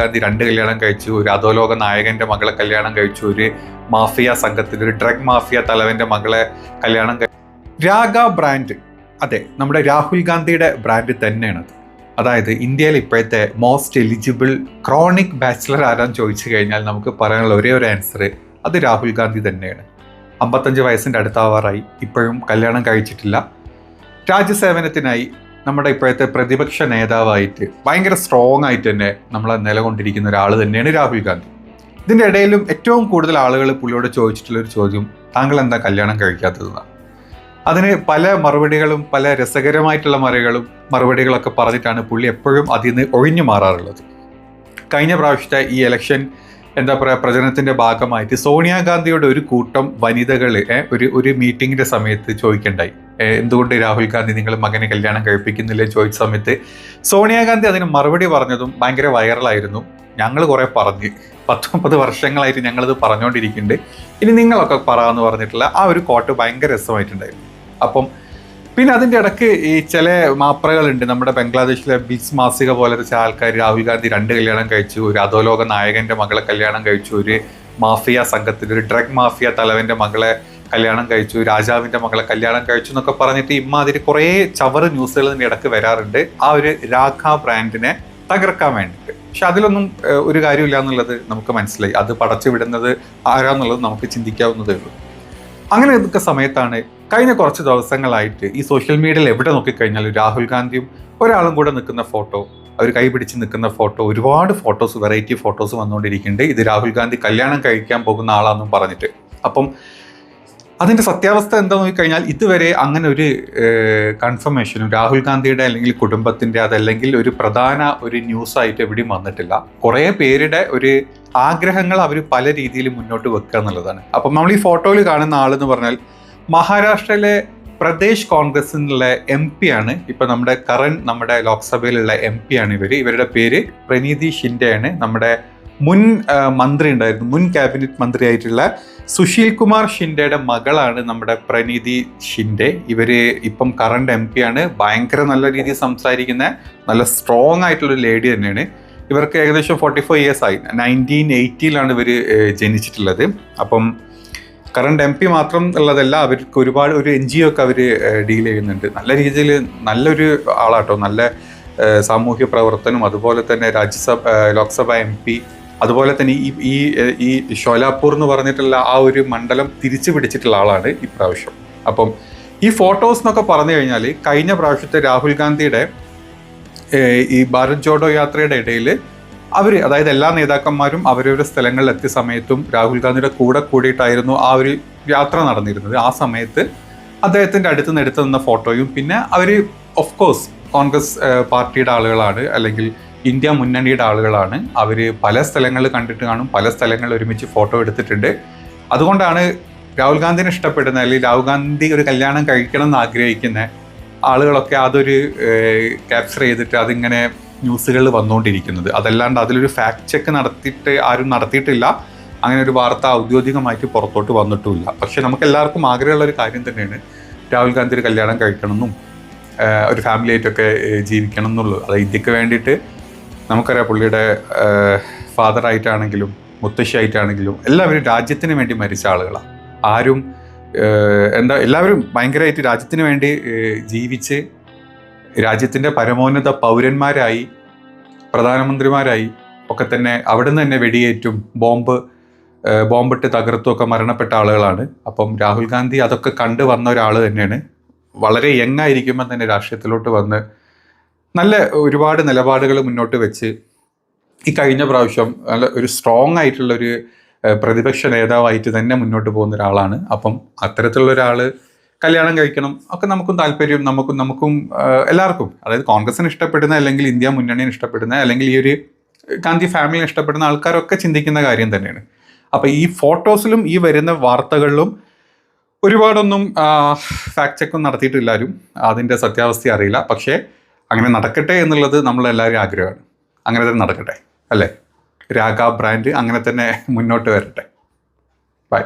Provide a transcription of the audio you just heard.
ഗാന്ധി 2 കല്യാണം കഴിച്ചു, ഒരു അധോലോക നായകന്റെ മകളെ കല്യാണം കഴിച്ചു, ഒരു മാഫിയ സംഘത്തിൽ ഒരു ഡ്രഗ് മാഫിയ തലവന്റെ മകളെ കല്യാണം കഴിച്ചു. രാഗ ബ്രാൻഡ്, അതെ, നമ്മുടെ രാഹുൽ ഗാന്ധിയുടെ ബ്രാൻഡ് തന്നെയാണത്. അതായത് ഇന്ത്യയിൽ ഇപ്പോഴത്തെ മോസ്റ്റ് എലിജിബിൾ ക്രോണിക് ബാച്ചിലർ ആരാന്ന് ചോദിച്ചു കഴിഞ്ഞാൽ നമുക്ക് പറയാനുള്ള ഒരേ ഒരു ആൻസർ അത് രാഹുൽ ഗാന്ധി തന്നെയാണ്. 55 വയസ്സിൻ്റെ അടുത്താവാറായി, ഇപ്പോഴും കല്യാണം കഴിച്ചിട്ടില്ല. രാജ്യസേവനത്തിനായി നമ്മുടെ ഇപ്പോഴത്തെ പ്രതിപക്ഷ നേതാവായിട്ട് ഭയങ്കര സ്ട്രോങ് ആയിട്ട് തന്നെ നമ്മളെ നിലകൊണ്ടിരിക്കുന്ന ഒരാൾ തന്നെയാണ് രാഹുൽ ഗാന്ധി. ഇതിൻ്റെ ഇടയിലും ഏറ്റവും കൂടുതൽ ആളുകൾ പുള്ളിയോട് ചോദിച്ചിട്ടുള്ളൊരു ചോദ്യം, താങ്കൾ എന്താ കല്യാണം കഴിക്കാത്തതെന്നാണ്. അതിന് പല മറുപടികളും, പല രസകരമായിട്ടുള്ള മറുപടികളൊക്കെ പറഞ്ഞിട്ടാണ് പുള്ളി എപ്പോഴും അതിൽ നിന്ന് ഒഴിഞ്ഞു മാറാറുള്ളത്. കഴിഞ്ഞ പ്രാവശ്യത്തെ ഈ ഇലക്ഷൻ എന്താ പറയുക പ്രചരണത്തിൻ്റെ ഭാഗമായിട്ട് സോണിയാഗാന്ധിയുടെ ഒരു കൂട്ടം വനിതകൾ ഒരു മീറ്റിങ്ങിൻ്റെ സമയത്ത് ചോദിക്കണ്ടായി, എന്തുകൊണ്ട് രാഹുൽ ഗാന്ധി നിങ്ങൾ മകനെ കല്യാണം കഴിപ്പിക്കുന്നില്ല ചോദിച്ച സമയത്ത് സോണിയാഗാന്ധി അതിന് മറുപടി പറഞ്ഞതും ഭയങ്കര വൈറലായിരുന്നു. ഞങ്ങൾ കുറേ പറഞ്ഞ് 19 വർഷങ്ങളായിട്ട് ഞങ്ങളിത് പറഞ്ഞുകൊണ്ടിരിക്കുന്നുണ്ട്, ഇനി നിങ്ങളൊക്കെ പറയാമെന്ന് പറഞ്ഞിട്ടുള്ള ആ ഒരു കോട്ട് ഭയങ്കര രസമായിട്ടുണ്ടായിരുന്നു. അപ്പം പിന്നെ അതിൻ്റെ ഇടയ്ക്ക് ഈ ചില മാപ്രകളുണ്ട്, നമ്മുടെ ബംഗ്ലാദേശിലെ ബിസ് മാസിക പോലത്തെ ആൾക്കാർ രാഹുൽ ഗാന്ധി 2 കല്യാണം കഴിച്ചു, ഒരു അധോലോക നായകന്റെ മകളെ കല്യാണം കഴിച്ചു, ഒരു മാഫിയ സംഘത്തിൽ ഒരു ഡ്രഗ് മാഫിയ തലവന്റെ മകളെ കല്യാണം കഴിച്ചു, രാജാവിന്റെ മകളെ കല്യാണം കഴിച്ചു എന്നൊക്കെ പറഞ്ഞിട്ട് ഇമ്മാതിരി കുറേ ചവറ് ന്യൂസുകൾ ഇതിൻ്റെ ഇടയ്ക്ക് വരാറുണ്ട് ആ ഒരു രാഖ ബ്രാൻഡിനെ തകർക്കാൻ വേണ്ടിയിട്ട്. പക്ഷെ അതിലൊന്നും ഒരു കാര്യമില്ല എന്നുള്ളത് നമുക്ക് മനസ്സിലായി. അത് പടച്ചു വിടുന്നത് ആരാന്നുള്ളത് നമുക്ക് ചിന്തിക്കാവുന്നതേ ഉള്ളൂ. അങ്ങനെ ഇതൊക്കെ സമയത്താണ് കഴിഞ്ഞ കുറച്ച് ദിവസങ്ങളായിട്ട് ഈ സോഷ്യൽ മീഡിയയിൽ എവിടെ നോക്കിക്കഴിഞ്ഞാലും രാഹുൽ ഗാന്ധിയും ഒരാളും കൂടെ നിൽക്കുന്ന ഫോട്ടോ, അവർ കൈപിടിച്ച് നിൽക്കുന്ന ഫോട്ടോ, ഒരുപാട് ഫോട്ടോസ്, വെറൈറ്റി ഫോട്ടോസ് വന്നുകൊണ്ടിരിക്കുന്നുണ്ട്. ഇത് രാഹുൽ ഗാന്ധി കല്യാണം കഴിക്കാൻ പോകുന്ന ആളാണെന്നും പറഞ്ഞിട്ട്. അപ്പം അതിൻ്റെ സത്യാവസ്ഥ എന്താ നോക്കിക്കഴിഞ്ഞാൽ ഇതുവരെ അങ്ങനെ ഒരു കൺഫർമേഷനും രാഹുൽ ഗാന്ധിയുടെ അല്ലെങ്കിൽ കുടുംബത്തിൻ്റെ അതല്ലെങ്കിൽ ഒരു പ്രധാന ഒരു ന്യൂസായിട്ട് എവിടെയും വന്നിട്ടില്ല. കുറേ പേരുടെ ഒരു ആഗ്രഹങ്ങൾ അവർ പല രീതിയിൽ മുന്നോട്ട് വെക്കുക എന്നുള്ളതാണ്. അപ്പം നമ്മൾ ഈ ഫോട്ടോയിൽ കാണുന്ന ആളെന്ന് പറഞ്ഞാൽ മഹാരാഷ്ട്രയിലെ പ്രദേശ് കോൺഗ്രസിനുള്ള MP ആണ്. ഇപ്പം നമ്മുടെ ലോക്സഭയിലുള്ള MP ആണ് ഇവരുടെ പേര് പ്രണീതി ഷിൻഡെയാണ്. നമ്മുടെ മുൻ മന്ത്രി ഉണ്ടായിരുന്നു, മുൻ ക്യാബിനറ്റ് മന്ത്രി ആയിട്ടുള്ള സുശീൽ കുമാർ ഷിൻഡെയുടെ മകളാണ് നമ്മുടെ പ്രണീതി ഷിൻഡെ. ഇവര് ഇപ്പം കറണ്ട് MP ആണ്. ഭയങ്കര നല്ല രീതിയിൽ സംസാരിക്കുന്ന നല്ല സ്ട്രോങ് ആയിട്ടുള്ളൊരു ലേഡി തന്നെയാണ്. ഇവർക്ക് ഏകദേശം 45 years ആയി. 1980 ഇവർ ജനിച്ചിട്ടുള്ളത്. അപ്പം കറണ്ട് MP മാത്രം ഉള്ളതല്ല, അവർക്ക് ഒരുപാട് ഒരു NGO ഒക്കെ അവർ ഡീൽ ചെയ്യുന്നുണ്ട്. നല്ല രീതിയിൽ നല്ലൊരു ആളാട്ടോ, നല്ല സാമൂഹ്യ പ്രവർത്തനം, അതുപോലെ തന്നെ ലോക്സഭ MP, അതുപോലെ തന്നെ ഈ ഷോലാപൂർ എന്ന് പറഞ്ഞിട്ടുള്ള ആ ഒരു മണ്ഡലം തിരിച്ചു പിടിച്ചിട്ടുള്ള ആളാണ് ഇപ്രാവശ്യം. അപ്പം ഈ ഫോട്ടോസ് എന്നൊക്കെ പറഞ്ഞു കഴിഞ്ഞാൽ കഴിഞ്ഞ പ്രാവശ്യത്തെ രാഹുൽ ഗാന്ധിയുടെ ഈ ഭാരത് ജോഡോ യാത്രയുടെ ഇടയിൽ അതായത് എല്ലാ നേതാക്കന്മാരും അവരവരുടെ സ്ഥലങ്ങളിൽ എത്തിയ സമയത്തും രാഹുൽ ഗാന്ധിയുടെ കൂടെ കൂടിയിട്ടായിരുന്നു ആ ഒരു യാത്ര നടന്നിരുന്നത്. ആ സമയത്ത് അദ്ദേഹത്തിൻ്റെ അടുത്ത് നിന്ന് എടുത്തു നിന്ന ഫോട്ടോയും, പിന്നെ അവർ ഓഫ് കോഴ്സ് കോൺഗ്രസ് പാർട്ടിയുടെ ആളുകളാണ്, അല്ലെങ്കിൽ ഇന്ത്യ മുന്നണിയുടെ ആളുകളാണ്. അവർ പല സ്ഥലങ്ങളിൽ കണ്ടിട്ട് കാണും, പല സ്ഥലങ്ങളിൽ ഒരുമിച്ച് ഫോട്ടോ എടുത്തിട്ടുണ്ട്. അതുകൊണ്ടാണ് രാഹുൽ ഗാന്ധിനെ ഇഷ്ടപ്പെടുന്ന, അല്ലെങ്കിൽ രാഹുൽ ഗാന്ധി ഒരു കല്യാണം കഴിക്കണം എന്ന് ആഗ്രഹിക്കുന്ന ആളുകളൊക്കെ അതൊരു ക്യാപ്ചർ ചെയ്തിട്ട് അതിങ്ങനെ ന്യൂസുകൾ വന്നുകൊണ്ടിരിക്കുന്നത്. അതല്ലാണ്ട് അതിലൊരു ഫാക്ട് ചെക്ക് ആരും നടത്തിയിട്ടില്ല. അങ്ങനെ ഒരു വാർത്ത ഔദ്യോഗികമായിട്ട് പുറത്തോട്ട് വന്നിട്ടുമില്ല. പക്ഷെ നമുക്ക് എല്ലാവർക്കും ആഗ്രഹമുള്ളൊരു കാര്യം തന്നെയാണ് രാഹുൽ ഗാന്ധി ഒരു കല്യാണം കഴിക്കണമെന്നും ഒരു ഫാമിലി ആയിട്ടൊക്കെ ജീവിക്കണം എന്നുള്ളൂ. അത് ഇന്ത്യക്ക് വേണ്ടിയിട്ട് നമുക്കറിയാം, പുള്ളിയുടെ ഫാദറായിട്ടാണെങ്കിലും മുത്തശ്ശിയായിട്ടാണെങ്കിലും എല്ലാവരും രാജ്യത്തിന് വേണ്ടി മരിച്ച ആളുകളാണ്. ആരും എല്ലാവരും ഭയങ്കരമായിട്ട് രാജ്യത്തിന് വേണ്ടി ജീവിച്ച് രാജ്യത്തിൻ്റെ പരമോന്നത പൗരന്മാരായി, പ്രധാനമന്ത്രിമാരായി ഒക്കെ തന്നെ അവിടെ നിന്ന് തന്നെ വെടിയേറ്റും ബോംബിട്ട് തകർത്തും ഒക്കെ മരണപ്പെട്ട ആളുകളാണ്. അപ്പം രാഹുൽ ഗാന്ധി അതൊക്കെ കണ്ടു വന്ന ഒരാൾ തന്നെയാണ്. വളരെ യങ്ങായിരിക്കുമ്പോൾ തന്നെ രാഷ്ട്രീയത്തിലോട്ട് വന്ന് നല്ല ഒരുപാട് നിലപാടുകൾ മുന്നോട്ട് വെച്ച് ഈ കഴിഞ്ഞ പ്രാവശ്യം നല്ല ഒരു സ്ട്രോങ് ആയിട്ടുള്ളൊരു പ്രതിപക്ഷ നേതാവായിട്ട് തന്നെ മുന്നോട്ട് പോകുന്ന ഒരാളാണ്. അപ്പം അത്തരത്തിലുള്ള ഒരാൾ കല്യാണം കഴിക്കണം ഒക്കെ നമുക്കും താല്പര്യം, നമുക്കും എല്ലാവർക്കും, അതായത് കോൺഗ്രസിന് ഇഷ്ടപ്പെടുന്ന, അല്ലെങ്കിൽ ഇന്ത്യ മുന്നണിയെ ഇഷ്ടപ്പെടുന്ന, അല്ലെങ്കിൽ ഈ ഒരു ഗാന്ധി ഫാമിലിനെ ഇഷ്ടപ്പെടുന്ന ആൾക്കാരൊക്കെ ചിന്തിക്കുന്ന കാര്യം തന്നെയാണ്. അപ്പം ഈ ഫോട്ടോസിലും ഈ വരുന്ന വാർത്തകളിലും ഒരുപാടൊന്നും ഫാക്ട് ചെക്കും നടത്തിയിട്ടില്ലാരും, അതിൻ്റെ സത്യാവസ്ഥ അറിയില്ല. പക്ഷേ അങ്ങനെ നടക്കട്ടെ എന്നുള്ളത് നമ്മളെല്ലാവരും ആഗ്രഹമാണ്. അങ്ങനെ തന്നെ നടക്കട്ടെ, അല്ലേ? രാഗ ബ്രാൻഡ് അങ്ങനെ തന്നെ മുന്നോട്ട് വരട്ടെ. ബൈ.